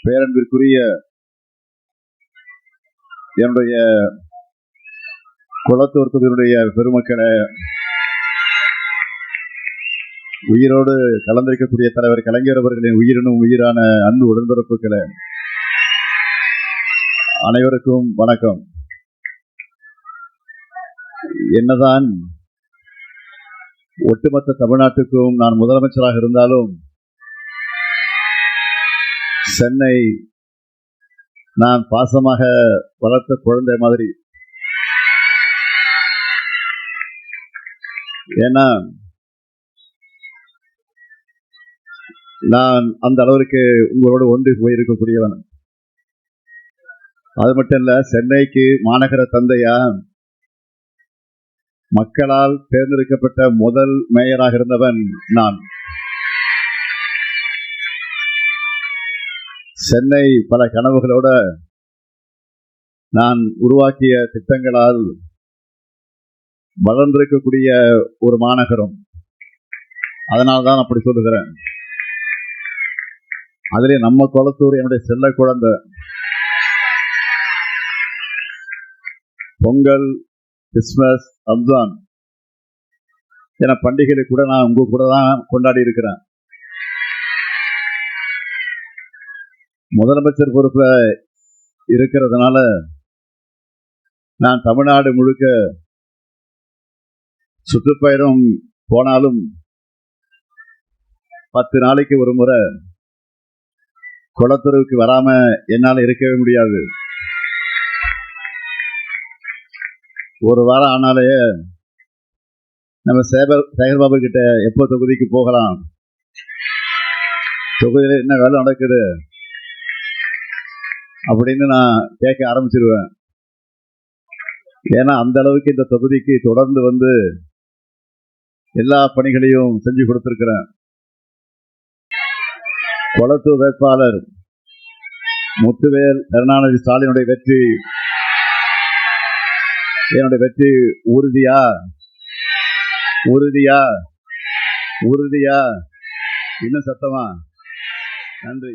பேரன்பிற்குரிய என்னுடைய குளத்தூர் தொகுதியினுடைய பெருமக்களை, உயிரோடு கலந்திருக்கக்கூடிய தலைவர் கலைஞர் அவர்களின் உயிரினும் உயிரான அன்பு உடன்பிறப்புகளை, அனைவருக்கும் வணக்கம். என்னதான் ஒட்டுமொத்த தமிழ்நாட்டுக்கும் நான் முதலமைச்சராக இருந்தாலும் சென்னை நான் பாசமாக வளர்த்த குழந்தை மாதிரி. ஏன்னா நான் அந்த அளவிற்கு உங்களோடு ஒன்று போயிருக்கக்கூடியவன். அது மட்டும் இல்ல, சென்னைக்கு மாநகர தந்தையா, மக்களால் தேர்ந்தெடுக்கப்பட்ட முதல் மேயராக இருந்தவன் நான். சென்னை பல கனவுகளோட நான் உருவாக்கிய திட்டங்களால் வளர்ந்திருக்கக்கூடிய ஒரு மாநகரம். அதனால்தான் அப்படி சொல்லுகிறேன். அதிலே நம்ம குளத்தூர் என்னுடைய செல்ல குழந்தை. பொங்கல், கிறிஸ்துமஸ், ரம்ஜான் என பண்டிகைகளை கூட நான் உங்க கூட தான் கொண்டாடி இருக்கிறேன். முதலமைச்சர் பொறுப்புல இருக்கிறதுனால நான் தமிழ்நாடு முழுக்க சுற்றுப்பயணம் போனாலும் 10 நாளைக்கு ஒரு முறை குளத்தூருக்கு வராம என்னால் இருக்கவே முடியாது. ஒரு வாரம் ஆனாலே நம்ம சேகர்பாபு கிட்ட எப்போ தொகுதிக்கு போகலாம், தொகுதியில என்ன வேலை நடக்குது அப்படின்னு நான் கேட்க ஆரம்பிச்சிருவேன். ஏன்னா அந்த அளவுக்கு இந்த தொகுதிக்கு தொடர்ந்து வந்து எல்லா பணிகளையும் செஞ்சு கொடுத்திருக்கிறேன். குளத்தூர் வேட்பாளர் முத்துவேல் கருணாநிதி ஸ்டாலினுடைய வெற்றி, என்னுடைய வெற்றி உறுதியா உறுதியா உறுதியா? இன்னும் சத்தமா? நன்றி.